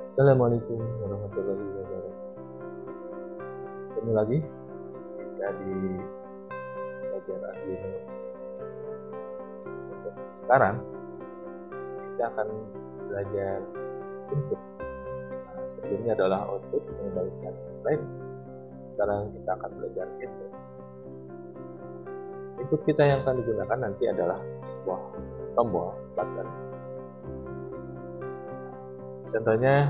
Assalamualaikum warahmatullahi wabarakatuh. Ketemu lagi kita di belajar Arduino. Untuk sekarang kita akan belajar input. Sebelumnya adalah output mengembalikan LED. Sekarang kita akan belajar input. Input kita yang akan digunakan nanti adalah sebuah tombol button. Contohnya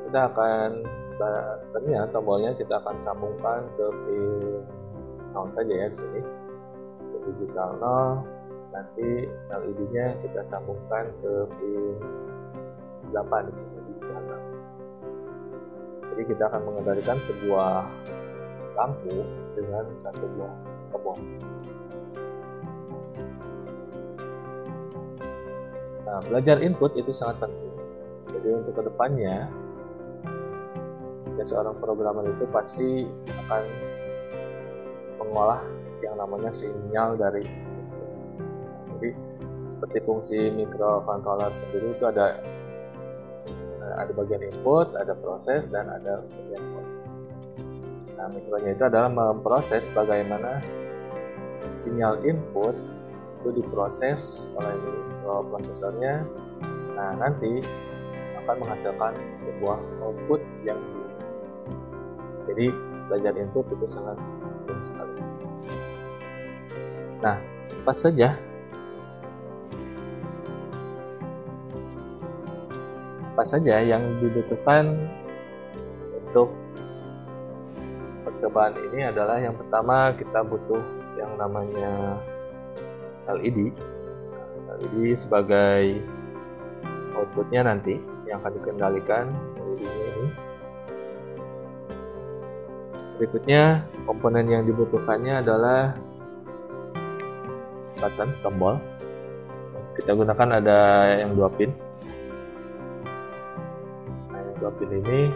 kita akan buttonnya, tombolnya kita akan sambungkan ke pin 0 saja ya di sini, ke digital 0. Nanti LED-nya kita sambungkan ke pin 8 di sini digital 0. Jadi kita akan mengendalikan sebuah lampu dengan satu buah tombol. Nah, belajar input itu sangat penting. Jadi untuk kedepannya, seorang programmer itu pasti akan mengolah yang namanya sinyal dari input. Jadi seperti fungsi microcontroller sendiri itu ada bagian input, ada proses, dan ada bagian output. Nah, mikronya itu adalah memproses bagaimana sinyal input itu diproses oleh mikroprosesornya. Nah, nanti akan menghasilkan sebuah output yang jadi belajar input itu sangat penting sekali. Nah, apa saja yang dibutuhkan untuk percobaan ini adalah yang pertama kita butuh yang namanya LED. LED sebagai outputnya nanti yang akan dikendalikan LED-nya ini. Berikutnya komponen yang dibutuhkannya adalah button, tombol. Kita gunakan ada yang 2 pin. Nah, yang 2 pin ini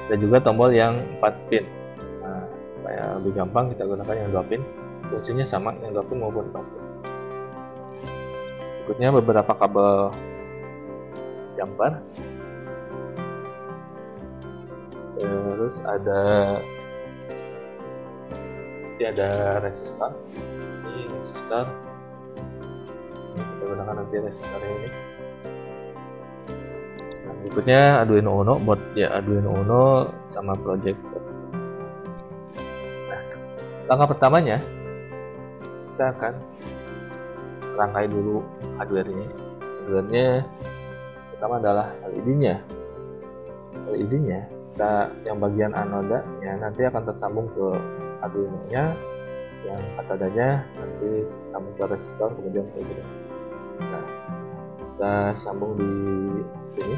ada juga tombol yang 4 pin. Nah, supaya lebih gampang kita gunakan yang 2 pin. Fungsinya sama yang 2 pin maupun 4 pin. Berikutnya beberapa kabel jumper. Terus ada resistor. Ini resistor. Kita gunakan nanti resistornya ini. Nah, berikutnya Arduino Uno, board ya Arduino Uno sama projector. Nah, langkah pertamanya kita akan rangkai dulu hardware-nya. Hardware-nya pertama adalah LED-nya. LED-nya yang bagian anodanya nanti akan tersambung ke Arduino-nya, yang katodanya nanti sambung ke resistor kemudian ke ground. Nah, kita sambung di sini.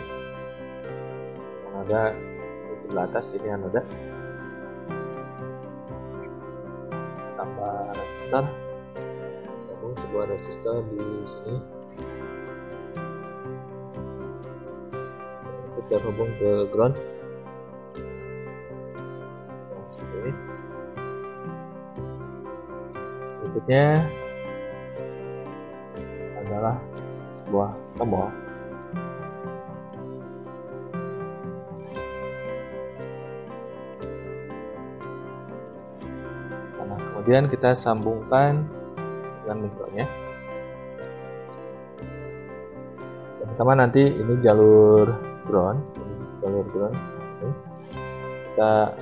Anoda di sebelah atas ini anoda. Tambah resistor. Sambung sebuah resistor di sini. Kita hubung ke ground. Seperti ini. Berikutnya adalah sebuah tombol. Nah, kemudian kita sambungkan dengan mikronya. Yang pertama nanti ini jalur ground. Kita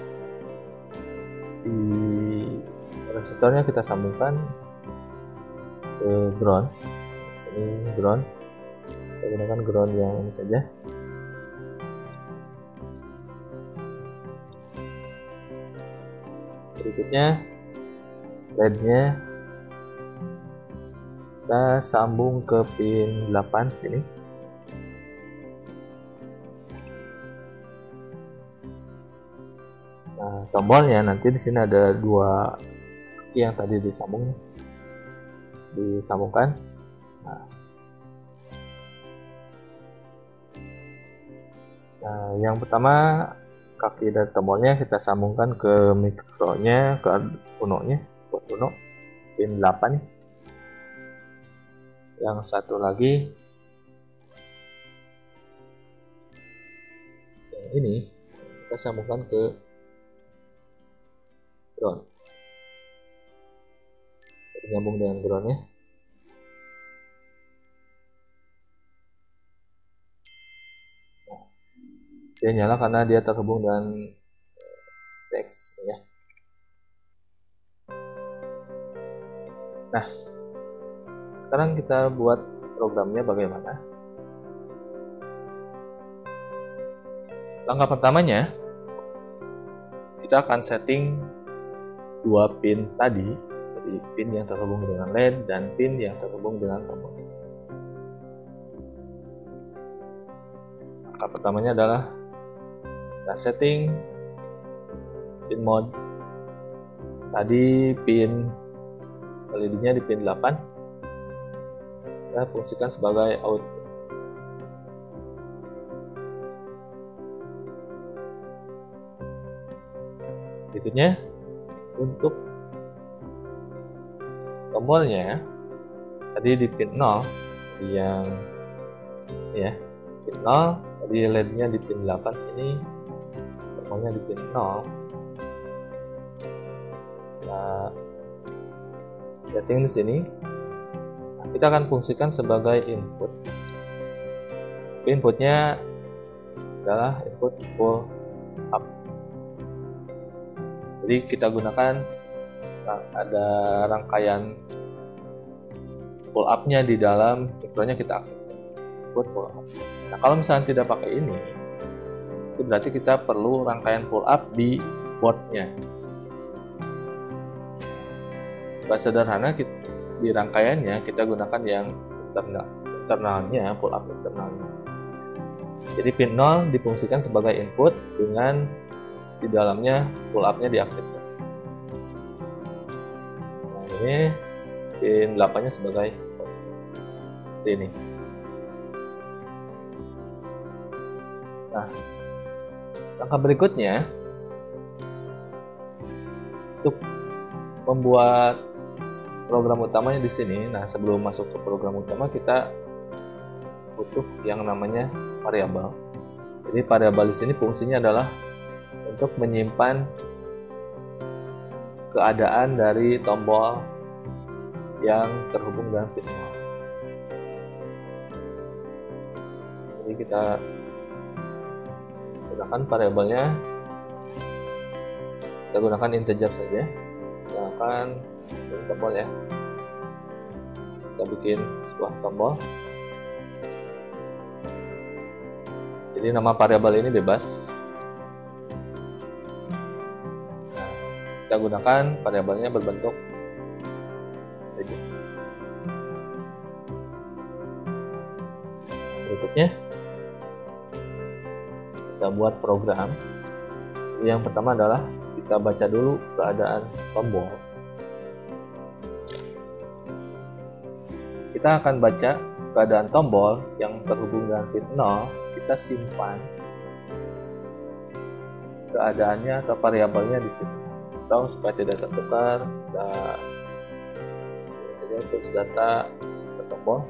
di resistornya kita sambungkan ke ground. Ini ground. Kita gunakan ground yang ini saja. Berikutnya LED-nya kita sambung ke pin 8 sini. Nah, tombolnya nanti di sini ada 2 kaki yang tadi disambungkan. Nah, yang pertama kaki dari tombolnya kita sambungkan ke mikronya, ke Uno-nya, buat Uno pin 8 nih. Yang satu lagi ini kita sambungkan ke ground. Jadi nyambung dengan groundnya. Nah, dia nyala karena dia terhubung dengan teks ya. Nah, sekarang kita buat programnya bagaimana. Langkah pertamanya, kita akan setting dua pin tadi, jadi pin yang terhubung dengan LED dan pin yang terhubung dengan tombol. Langkah pertamanya adalah kita setting pin mode. Tadi pin LED-nya di pin 8, kita fungsikan sebagai output. Berikutnya, untuk tombolnya tadi di pin 0 yang ya pin 0, tadi LED-nya di pin 8 sini, tombolnya di pin 0. Nah, setting di sini. Nah, kita akan fungsikan sebagai input. Inputnya adalah input pull up. Jadi kita gunakan ada rangkaian pull up-nya di dalam mikronya, kita aktifkan input pull up. Nah, kalau misalnya tidak pakai ini, itu berarti kita perlu rangkaian pull up di boardnya. Supaya sederhana, di rangkaiannya kita gunakan yang internalnya, pull up internalnya. Jadi pin 0 difungsikan sebagai input dengan di dalamnya pull up-nya diaktifkan. Nah, ini pin 8-nya sebagai input. Seperti ini. Nah, langkah berikutnya untuk membuat program utamanya di sini. Nah, sebelum masuk ke program utama, kita butuh yang namanya variabel. Jadi variabel di sini fungsinya adalah untuk menyimpan keadaan dari tombol yang terhubung dengan pin 0. Jadi kita gunakan variabelnya, kita gunakan integer saja, misalkan tombol ya. Kita bikin sebuah tombol. Jadi nama variabel ini bebas. Kita gunakan variabelnya berbentuk integer. Berikutnya kita buat program. Yang pertama adalah kita baca dulu keadaan tombol. Kita akan baca keadaan tombol yang terhubung dengan pin 0, kita simpan keadaannya atau variabelnya di sini. Atau supaya tidak tertukar, kita saja terus data ke tombol.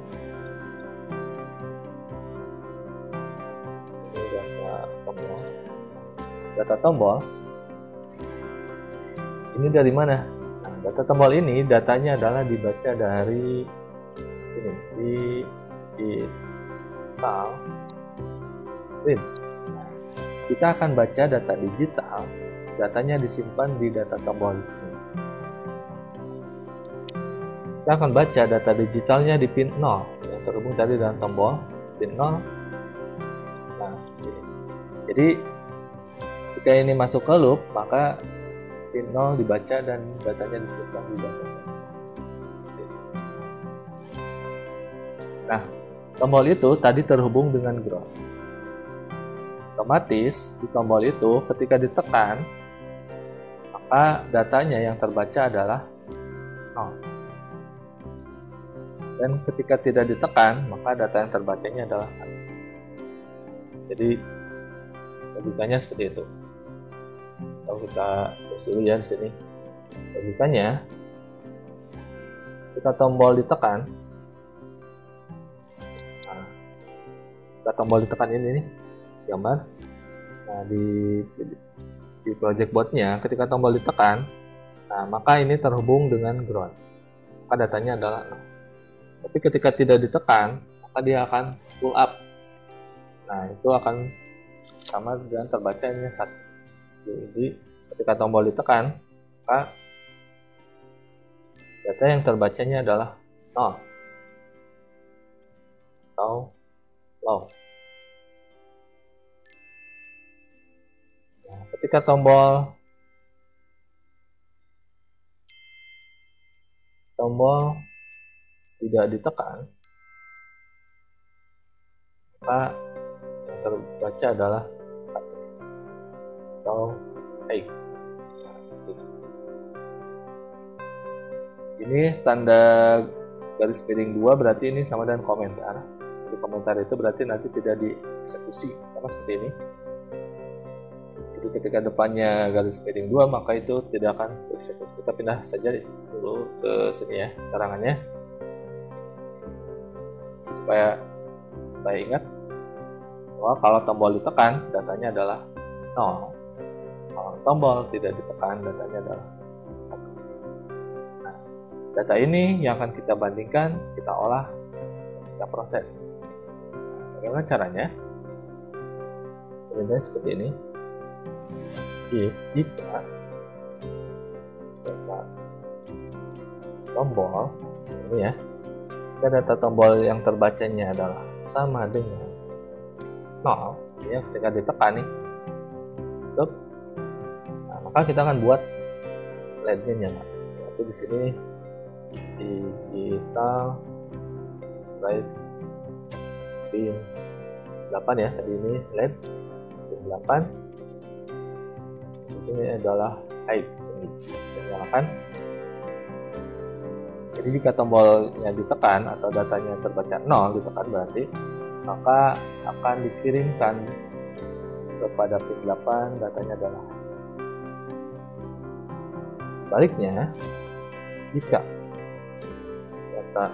Ini data tombol. Data tombol ini dari mana? Nah, data tombol ini datanya adalah dibaca dari sini di digital print. Kita akan baca data digital. Datanya disimpan di data tombol di sini. Kita akan baca data digitalnya di pin 0 yang terhubung tadi dengan tombol pin 0. Nah, seperti ini. Jadi jika ini masuk ke loop, maka pin 0 dibaca dan datanya disimpan di data tombol. Nah, tombol itu tadi terhubung dengan ground. Otomatis di tombol itu ketika ditekan, maka datanya yang terbaca adalah 0. Dan ketika tidak ditekan, maka data yang terbacanya adalah 1. Jadi logikanya seperti itu. Kalau kita tulis dulu ya di sini. Logikanya, ketika tombol ditekan, ketika tombol ditekan ini nih, gambar. Nah, di project boardnya ketika tombol ditekan, nah maka ini terhubung dengan ground, maka datanya adalah 0. Tapi ketika tidak ditekan, maka dia akan pull up. Nah, itu akan sama dengan terbacanya 1. Jadi ketika tombol ditekan, maka data yang terbacanya adalah 0 atau low. Nah, ketika tombol tidak ditekan, maka yang terbaca adalah 1 atau high. Nah, seperti ini tanda garis miring 2 berarti ini sama dengan komentar. Jadi komentar itu berarti nanti tidak dieksekusi, sama seperti ini. Jadi ketika depannya garis miring 2 maka itu tidak akan dieksekusi. Kita pindah saja dulu ke sini ya keterangannya, supaya ingat bahwa kalau tombol ditekan datanya adalah 0. Kalau tombol tidak ditekan datanya adalah 1. Nah, data ini yang akan kita bandingkan, kita olah, kita proses. Nah, bagaimana caranya? Sebenarnya seperti ini. Jika data tombol ini ya, jika data tombol yang terbacanya adalah sama dengan 0, ya ketika ditekan nih, tutup. Nah, maka kita akan buat LED-nya nyala. Yaitu di sini digital bright pin 8 ya, tadi ini LED pin 8. Ini adalah high, ini kita nyalakan. Jadi jika tombolnya ditekan atau datanya terbaca 0 ditekan berarti, maka akan dikirimkan kepada pin 8 datanya adalah. Sebaliknya, jika data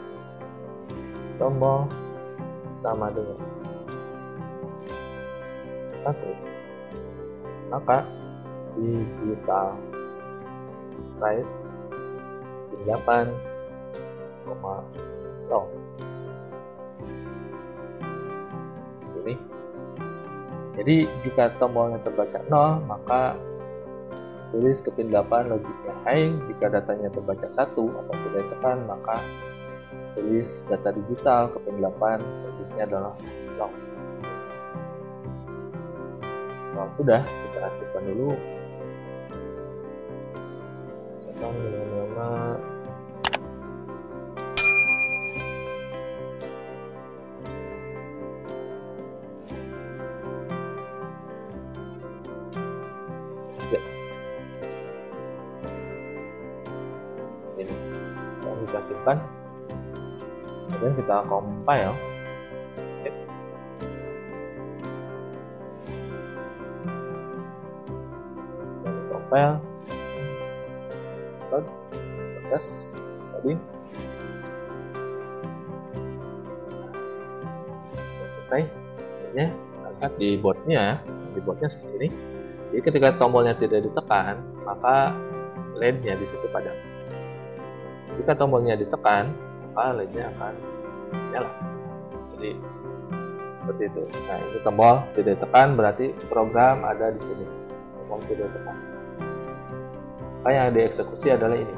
tombol sama dengan 1, maka digital right pin 8, low. Ini. Jadi jika tombolnya terbaca 0, maka tulis ke pin 8 logiknya high. Jika datanya terbaca 1 atau tidak ditekan, maka tulis data digital ke pin 8 logiknya adalah low. Kalau sudah, kita hasilkan dulu. Setting dengan nama ini. Kita simpan, kemudian kita compile, cek. Dan compile, load, proses, loading. Sudah selesai. Akhirnya lihat di boardnya seperti ini. Jadi ketika tombolnya tidak ditekan, maka LED-nya di situ padam. Jika tombolnya ditekan, maka LED-nya akan nyala. Jadi seperti itu. Nah, ini tombol tidak ditekan berarti program ada di sini. Tombol tidak ditekan. Maka yang dieksekusi adalah ini.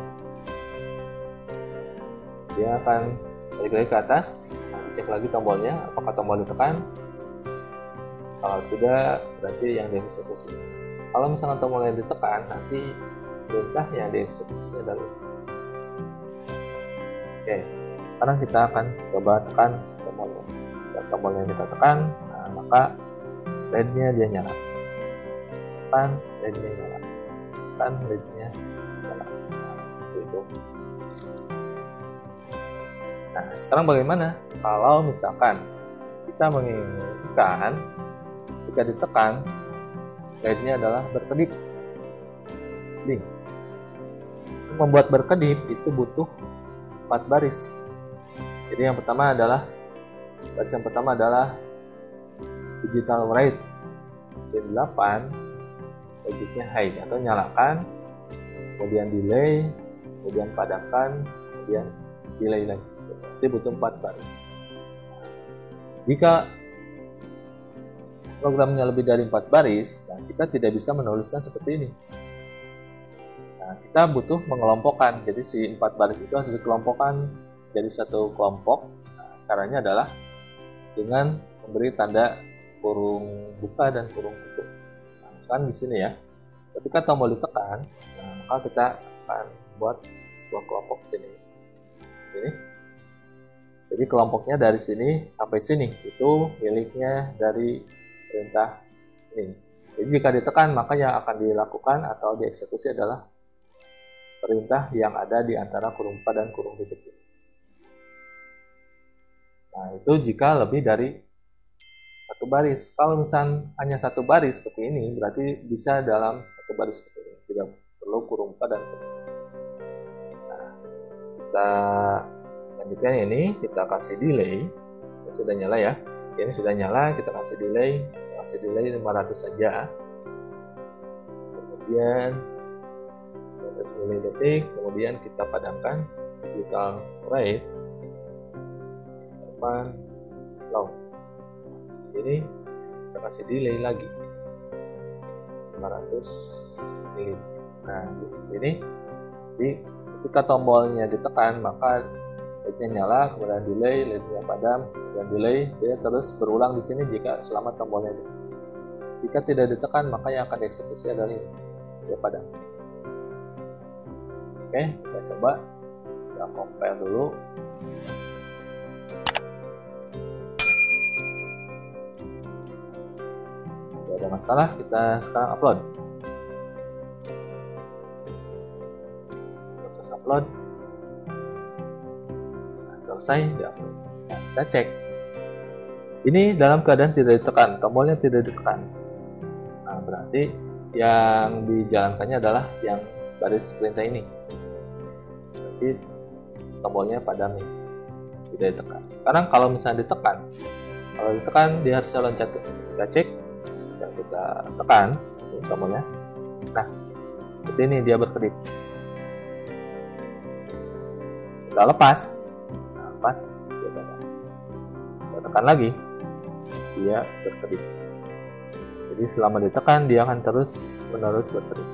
Dia akan balik lagi ke atas, cek lagi tombolnya, apakah tombol ditekan. Kalau tidak, berarti yang dieksekusi. Kalau misalnya tombolnya ditekan, nanti perintah yang dieksekusi adalah ini. Oke, sekarang kita akan coba tekan tombolnya. Dan tombolnya kita tekan, nah, maka LED-nya dia nyala. Tekan, LED-nya nyala. Tekan, LED-nya nyala. Nah, seperti itu. Nah, sekarang bagaimana kalau misalkan kita menginginkan jika ditekan LED-nya adalah berkedip. Link. Untuk membuat berkedip itu butuh 4 baris. Jadi yang pertama adalah baris yang pertama adalah digital write pin 8 logiknya high atau nyalakan, kemudian delay, kemudian padamkan, kemudian delay lagi. Jadi butuh 4 baris. Jika programnya lebih dari 4 baris, nah kita tidak bisa menulisnya seperti ini. Nah, kita butuh mengelompokkan. Jadi si 4 baris itu harus dikelompokkan jadi satu kelompok. Nah, caranya adalah dengan memberi tanda kurung buka dan kurung tutup. Nah, misalkan di sini ya, ketika tombol ditekan, nah, maka kita akan buat sebuah kelompok sini. Ini. Jadi kelompoknya dari sini sampai sini itu miliknya dari perintah ini. Jadi jika ditekan, maka yang akan dilakukan atau dieksekusi adalah perintah yang ada di antara kurung buka dan kurung tutup. Nah, itu jika lebih dari satu baris. Kalau misalnya hanya satu baris seperti ini, berarti bisa dalam satu baris seperti ini. Tidak perlu kurung buka dan kurung tutup. Nah, kita lanjutkan ini, kita kasih delay. Ini sudah nyala ya. Ini sudah nyala, kita kasih delay. Kita kasih delay 500 saja. Kemudian 500 milidetik. Kemudian kita padamkan digital rate. Low. Seperti ini, kita kasih delay lagi 500 milidetik. Nah, seperti ini. Jadi ketika tombolnya ditekan, maka LED-nya nyala, kemudian delay, LED-nya padam, kemudian delay. Dia terus berulang di sini jika selama tombolnya ditekan. Jika tidak ditekan, maka yang akan dieksekusi adalah ini, dia padam. Oke, kita coba, kita compare dulu. Tidak ada masalah, kita sekarang upload. Proses upload. Selesai, ya. Nah, kita cek. Ini dalam keadaan tidak ditekan, tombolnya tidak ditekan. Nah, berarti yang dijalankannya adalah yang baris perintah ini. Berarti tombolnya padam nih, tidak ditekan. Sekarang kalau misalnya ditekan, dia harusnya loncat ke sini. Kita cek, dan kita tekan tombolnya. Nah, seperti ini dia berkedip. Kita lepas. Kita tekan lagi, dia berkedip. Jadi selama ditekan dia akan terus menerus berkedip.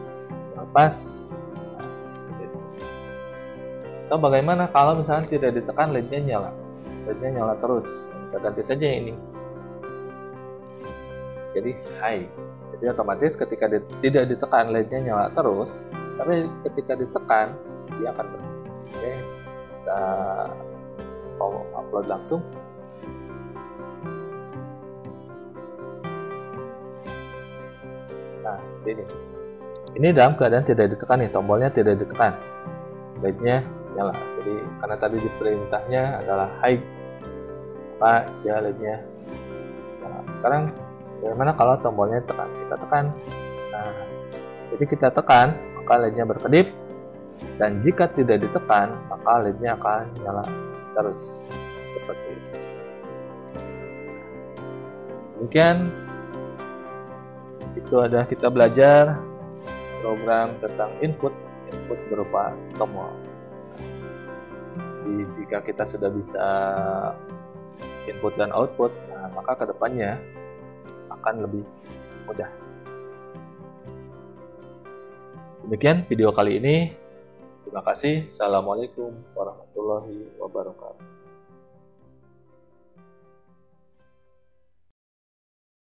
Lepas. Atau bagaimana kalau misalnya tidak ditekan, LED-nya nyala? LED-nya nyala terus. Kita ganti saja ini. Jadi high. Jadi otomatis ketika tidak ditekan, LED-nya nyala terus. Tapi ketika ditekan, dia akan berkedip. Oke, kita upload langsung. Nah, seperti ini. Ini dalam keadaan tidak ditekan nih, tombolnya tidak ditekan. LED-nya nyala. Jadi karena tadi di perintahnya adalah high, maka dia LED-nya nyala. Sekarang bagaimana kalau tombolnya ditekan? Kita tekan. Nah, jadi kita tekan, maka LED-nya berkedip. Dan jika tidak ditekan, maka LED-nya akan nyala terus seperti ini. Demikian itu adalah kita belajar program tentang input berupa tombol. Jadi, jika kita sudah bisa input dan output, nah, maka kedepannya akan lebih mudah. Demikian video kali ini. Terima kasih. Assalamualaikum warahmatullahi wabarakatuh.